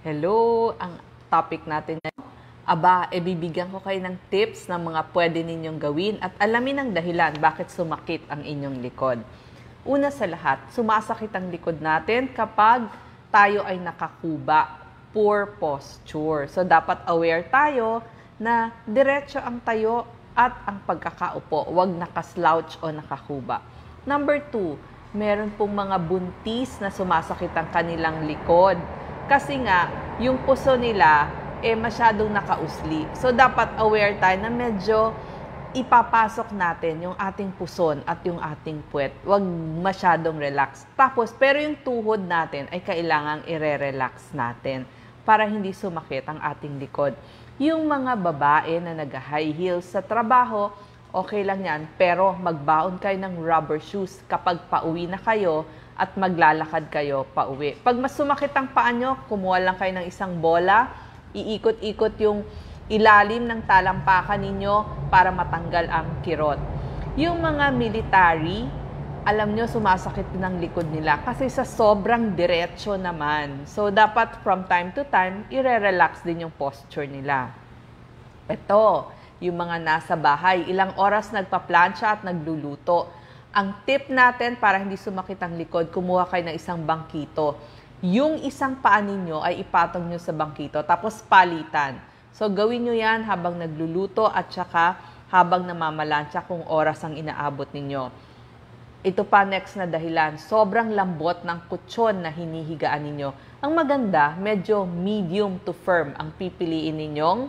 Hello! Ang topic natin ngayon, bibigyan ko kayo ng tips ng mga pwede ninyong gawin at alamin ang dahilan bakit sumakit ang inyong likod. Una sa lahat, sumasakit ang likod natin kapag tayo ay nakakuba, poor posture. So, dapat aware tayo na diretso ang tayo at ang pagkakaupo, huwag nakaslouch o nakakuba. Number 2, meron pong mga buntis na sumasakit ang kanilang likod. Kasi nga, yung puso nila, masyadong nakausli. So, dapat aware tayo na medyo ipapasok natin yung ating puson at yung ating puwet. Huwag masyadong relax. Tapos, pero yung tuhod natin ay kailangang ire-relax natin para hindi sumakit ang ating likod. Yung mga babae na nag-high heels sa trabaho, okay lang yan. Pero magbaon kayo ng rubber shoes kapag pauwi na kayo at maglalakad kayo pauwi. Pag mas sumakit ang paa nyo, kumuha lang kayo ng isang bola, iikot-ikot yung ilalim ng talampakan ninyo para matanggal ang kirot. Yung mga military, alam nyo, sumasakit din ang likod nila kasi sa sobrang diretso naman. So, dapat from time to time, i-relax din yung posture nila. Ito, yung mga nasa bahay, ilang oras nagpa-plancha at nagluluto. Ang tip natin para hindi sumakit ang likod, kumuha kayo ng isang bangkito. Yung isang paa ninyo ay ipatong nyo sa bangkito, tapos palitan. So, gawin nyo yan habang nagluluto at saka habang namamalansya kung oras ang inaabot ninyo. Ito pa next na dahilan, sobrang lambot ng kutsyon na hinihigaan ninyo. Ang maganda, medyo medium to firm ang pipiliin ninyong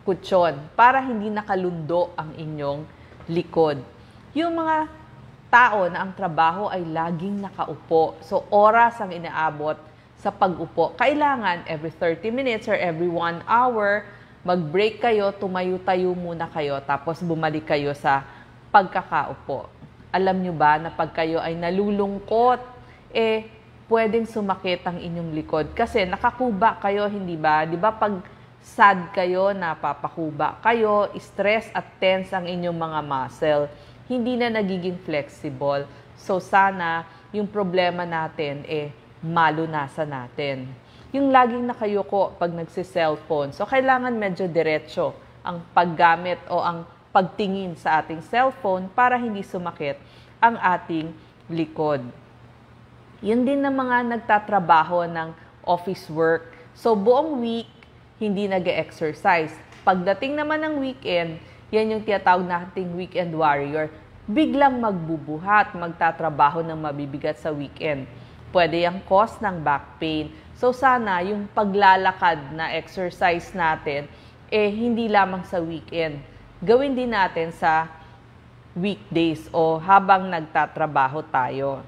kutsyon para hindi nakalundo ang inyong likod. Yung mga tao na ang trabaho ay laging nakaupo. So, oras ang inaabot sa pag-upo. Kailangan every 30 minutes or every 1 hour, mag-break kayo, tumayo-tayo muna kayo, tapos bumalik kayo sa pagkakaupo. Alam nyo ba na pag kayo ay nalulungkot, pwedeng sumakit ang inyong likod. Kasi nakakuba kayo, hindi ba? Di ba pag sad kayo, napapakuba kayo, stress at tense ang inyong mga muscle, hindi na nagiging flexible. So, sana yung problema natin, malunasan natin. Yung laging nakayuko pag nagsi-cellphone. So, kailangan medyo diretso ang paggamit o ang pagtingin sa ating cellphone para hindi sumakit ang ating likod. Yun din ng mga nagtatrabaho ng office work. So, buong week, hindi nag-exercise. Pagdating naman ng weekend, yan yung tinatawag nating weekend warrior. Biglang magbubuhat, magtatrabaho ng mabibigat sa weekend. Pwede yung cause ng back pain. So sana yung paglalakad na exercise natin, hindi lamang sa weekend. Gawin din natin sa weekdays o habang nagtatrabaho tayo.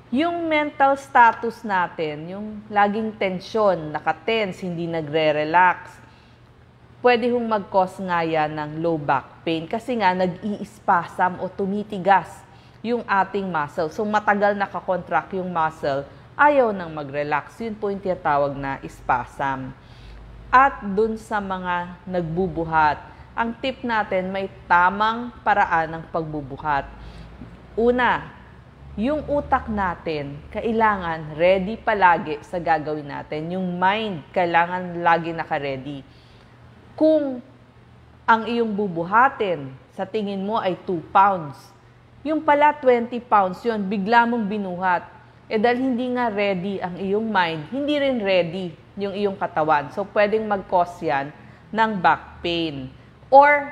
Yung mental status natin, yung laging tensyon, nakatense, hindi nagre-relax, pwede hong mag-cause nga yan ng low back pain kasi nga nag-i-spasm o tumitigas yung ating muscle. So matagal nakakontract yung muscle, ayaw nang mag-relax. Yun po yung tinatawag na spasm. At dun sa mga nagbubuhat, ang tip natin may tamang paraan ng pagbubuhat. Una, yung utak natin, kailangan ready palagi sa gagawin natin. Yung mind, kailangan lagi naka-ready. Kung ang iyong bubuhatin sa tingin mo ay 2 pounds, yung pala 20 pounds yun, bigla mong binuhat. Dahil hindi nga ready ang iyong mind, hindi rin ready yung iyong katawan. So, pwedeng mag-cause yan ng back pain. Or,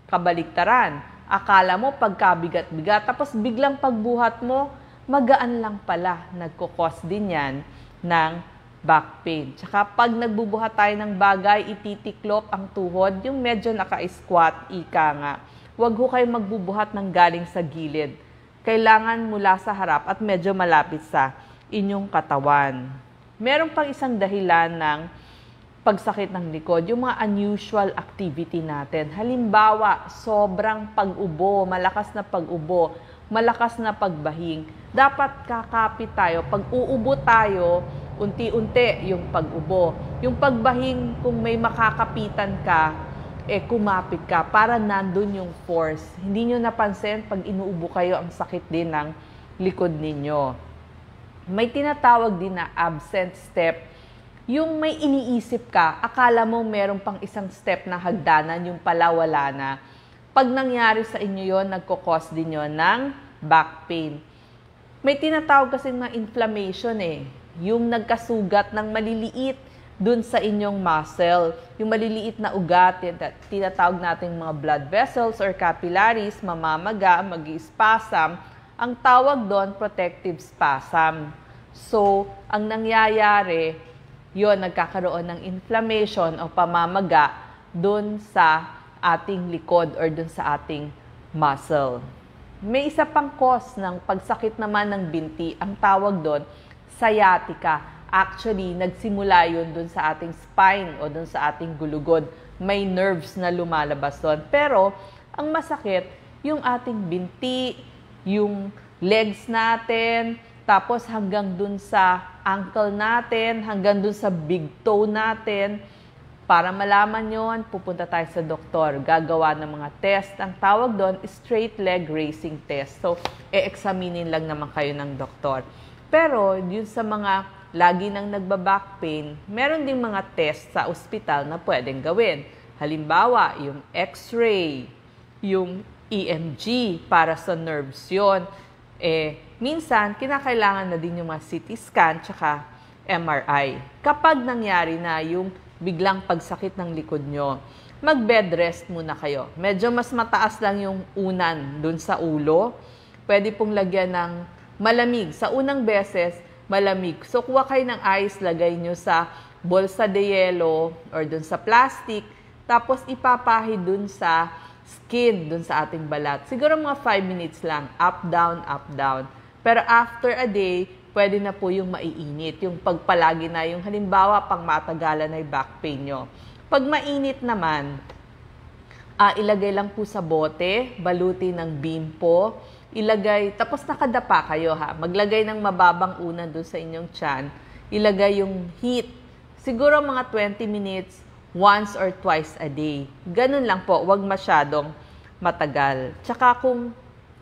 kabaliktaran, akala mo pagkabigat-bigat, tapos biglang pagbuhat mo, magaan lang pala, nagkukos din yan ng back pain. Tsaka pag nagbubuhat tayo ng bagay, ititiklop ang tuhod, yung medyo naka-squat, ika nga. Huwag ho kayo magbubuhat ng galing sa gilid. Kailangan mula sa harap at medyo malapit sa inyong katawan. Meron pang isang dahilan ng pagsakit ng likod, yung mga unusual activity natin. Halimbawa, sobrang pag-ubo, malakas na pag-ubo, malakas na pagbahing. Dapat kakapit tayo. Pag uubo tayo, unti-unti yung pag-ubo. Yung pagbahing, kung may makakapitan ka, kumapit ka para nandun yung force. Hindi nyo napansin, pag inuubo kayo, ang sakit din ng likod ninyo. May tinatawag din na absent step yung may iniisip ka, akala mo meron pang isang step na hagdanan, yung pala wala na. Pag nangyari sa inyo yon, nagkukos din yon ng back pain. May tinatawag kasi na inflammation yung nagkasugat ng maliliit dun sa inyong muscle. Yung maliliit na ugat, tinatawag natin mga blood vessels or capillaries, mamamaga, mag-spasm. Ang tawag doon, protective spasm. So, ang nangyayari, yon nagkakaroon ng inflammation o pamamaga dun sa ating likod or dun sa ating muscle. May isa pang cause ng pagsakit naman ng binti, ang tawag doon, sciatica. Actually, nagsimula yun dun sa ating spine o dun sa ating gulugod. May nerves na lumalabas doon. Pero, ang masakit, yung ating binti, yung legs natin, tapos hanggang dun sa ankle natin, hanggang dun sa big toe natin. Para malaman yon, pupunta tayo sa doktor. Gagawa ng mga test. Ang tawag doon, straight leg raising test. So, e-examinin lang naman kayo ng doktor. Pero, yun sa mga lagi nang nagba-back pain, meron ding mga test sa ospital na pwedeng gawin. Halimbawa, yung X-ray, yung EMG para sa nerves yun. Minsan, kinakailangan na din yung mga CT scan tsaka MRI. Kapag nangyari na yung biglang pagsakit ng likod nyo, mag-bed rest muna kayo. Medyo mas mataas lang yung unan dun sa ulo. Pwede pong lagyan ng malamig. Sa unang beses, malamig. So, kuha kayo ng ice, lagay nyo sa bolsa de yelo or dun sa plastic, tapos ipapahid dun sa skin, dun sa ating balat. Siguro mga 5 minutes lang, up, down, up, down. Pero after a day, pwede na po yung maiinit, yung pagpalagi na, yung halimbawa, pang matagalan na yung back pain nyo. Pag mainit naman, ilagay lang po sa bote, baluti ng bimpo, ilagay, tapos nakadapa kayo maglagay ng mababang unan doon sa inyong tiyan, ilagay yung heat, siguro mga 20 minutes, once or twice a day. Ganun lang po, wag masyadong matagal. Tsaka kung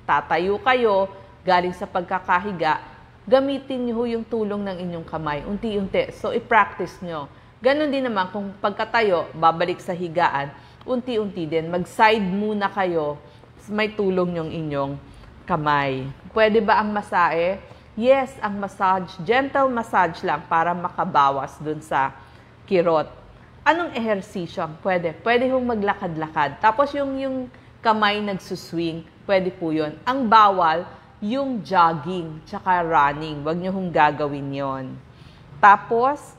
tatayo kayo, galing sa pagkakahiga, gamitin nyo yung tulong ng inyong kamay, unti-unti. So, i-practice nyo. Ganun din naman, kung pagkatayo, babalik sa higaan, unti-unti din. Mag-side muna kayo, may tulong yung inyong kamay. Pwede ba ang masahe? Yes, ang massage, gentle massage lang para makabawas dun sa kirot. Anong ehersisyo ang pwede? Pwede hong maglakad-lakad. Tapos yung kamay nagsuswing, pwede po yun. Ang bawal, yung jogging, tsaka running. Huwag nyo hong gagawin yon. Tapos,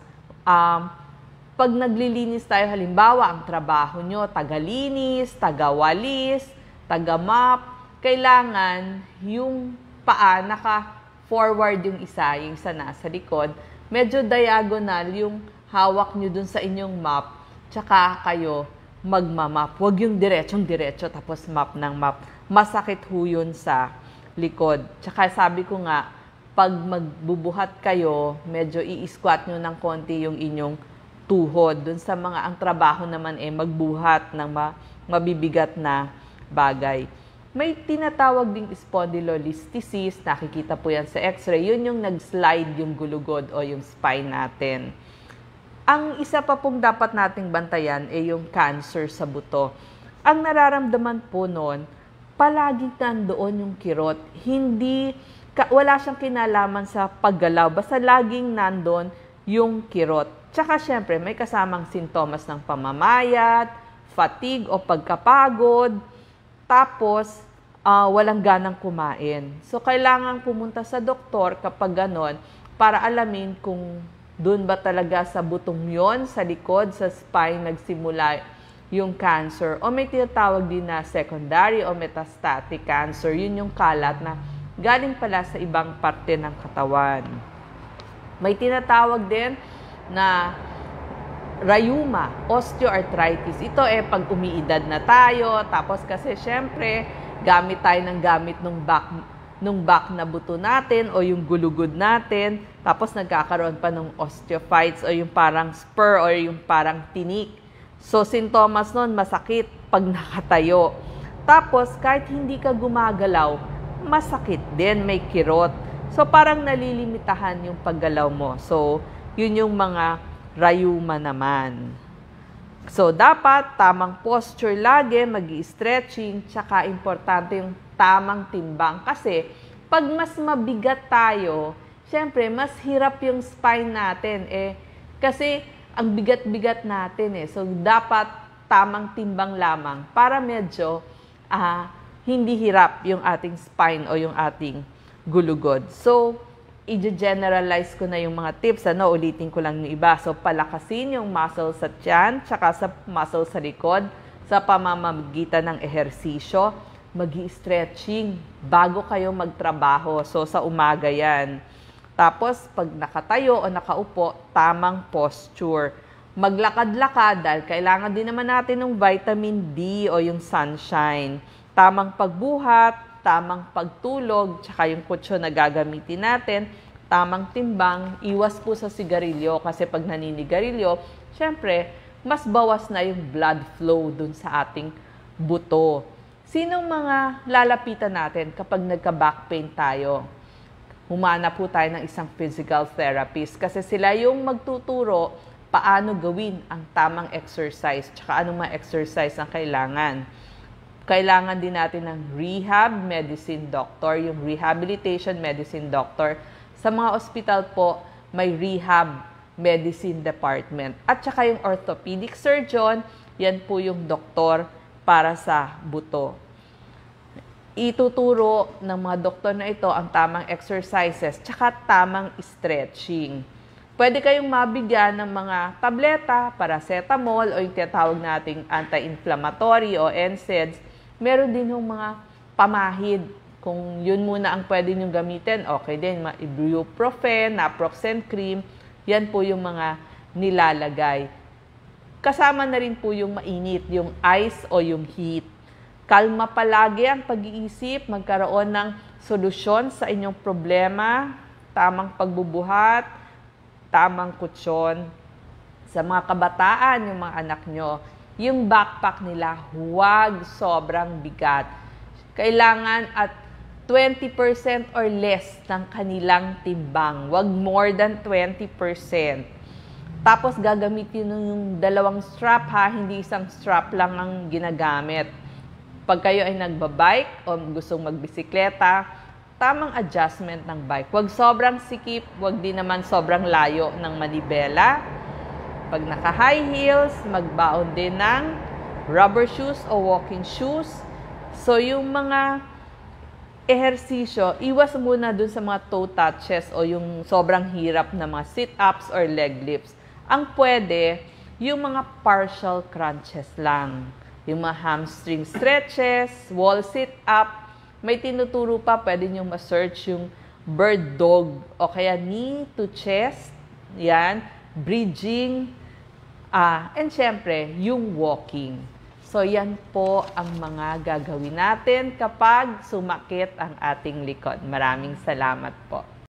pag naglilinis tayo, halimbawa, ang trabaho nyo, tagalinis, tagawalis, tagamap, kailangan yung paa naka-forward yung isa nasa likod, medyo diagonal yung hawak nyo dun sa inyong map, tsaka kayo magmamap. Huwag yung diretsong-diretso tapos map ng map. Masakit ho yun sa likod. Tsaka sabi ko nga, pag magbubuhat kayo, medyo i-squat nyo ng konti yung inyong tuhod. Dun sa mga, ang trabaho naman magbuhat ng mabibigat na bagay. May tinatawag ding spondylolisthesis, nakikita po yan sa x-ray, yun yung nag-slide yung gulugod o yung spine natin. Ang isa pa pong dapat nating bantayan yung cancer sa buto. Ang nararamdaman po noon, palaging nandoon yung kirot. Wala siyang kinalaman sa paggalaw, basta laging nandoon yung kirot. Tsaka syempre, may kasamang sintomas ng pamamayat, fatigue o pagkapagod, tapos walang ganang kumain. So, kailangan pumunta sa doktor kapag ganon para alamin kung doon ba talaga sa butong yon, sa likod, sa spine, nagsimula yung cancer. O may tinatawag din na secondary o metastatic cancer. Yun yung kalat na galing pala sa ibang parte ng katawan. May tinatawag din na rheuma, osteoarthritis. Ito pag umiidad na tayo, tapos kasi syempre, gamit tayo ng gamit nung back na buto natin o yung gulugod natin, tapos nagkakaroon pa ng osteophytes o yung parang spur o yung parang tinik. So, sintomas nun, masakit pag nakatayo. Tapos, kahit hindi ka gumagalaw, masakit din, may kirot. So, parang nalilimitahan yung paggalaw mo. So, yun yung mga rayuma naman. So, dapat tamang posture lagi, mag-i-stretching, tsaka importante yung tamang timbang. Kasi, pag mas mabigat tayo, syempre, mas hirap yung spine natin. Kasi, ang bigat-bigat natin So, dapat tamang timbang lamang para medyo hindi hirap yung ating spine o yung ating gulugod. So, i-generalize ko na yung mga tips. Ulitin ko lang yung iba. So, palakasin yung muscle sa tiyan, tsaka sa muscle sa likod, sa pamamagitan ng ehersisyo. Mag-i-stretching bago kayo magtrabaho. So, sa umaga yan. Tapos, pag nakatayo o nakaupo, tamang posture. Maglakad-lakad dahil kailangan din naman natin ng vitamin D o yung sunshine. Tamang pagbuhat, tamang pagtulog, tsaka yung kutsyon na gagamitin natin, tamang timbang, iwas po sa sigarilyo kasi pag naninigarilyo, syempre, mas bawas na yung blood flow dun sa ating buto. Sinong mga lalapitan natin kapag nagka-back pain tayo? Humana po tayo ng isang physical therapist kasi sila yung magtuturo paano gawin ang tamang exercise, tsaka anong mga exercise ang kailangan. Kailangan din natin ng rehab medicine doctor, yung rehabilitation medicine doctor. Sa mga ospital po, may rehab medicine department. At saka yung orthopedic surgeon, yan po yung doktor para sa buto. Ituturo ng mga doktor na ito ang tamang exercises, tsaka tamang stretching. Pwede kayong mabigyan ng mga tableta, paracetamol, o yung tinatawag nating anti-inflammatory o NSAIDs. Meron din yung mga pamahid. Kung yun muna ang pwede nyo gamitin, okay din. Mga ibuprofen, naproxen cream, yan po yung mga nilalagay. Kasama na rin po yung mainit, yung ice o yung heat. Kalma palagi ang pag-iisip, magkaroon ng solusyon sa inyong problema, tamang pagbubuhat, tamang kutsyon. Sa mga kabataan, yung mga anak nyo, yung backpack nila, huwag sobrang bigat. Kailangan at 20% or less ng kanilang timbang. Huwag more than 20%. Tapos gagamitin yung dalawang strap hindi isang strap lang ang ginagamit. Pag kayo ay nagbabike o gustong magbisikleta, tamang adjustment ng bike. Huwag sobrang sikip, huwag din naman sobrang layo ng manibela. Pag naka-high heels, magbaon din ng rubber shoes o walking shoes. So, yung mga ehersisyo, iwas muna dun sa mga toe touches o yung sobrang hirap na mga sit-ups or leg lifts. Ang pwede, yung mga partial crunches lang. Yung mga hamstring stretches, wall sit-up. May tinuturo pa, pwede nyo ma-search yung bird dog o kaya knee to chest. Yan. Bridging, and syempre, yung walking. So, yan po ang mga gagawin natin kapag sumakit ang ating likod. Maraming salamat po.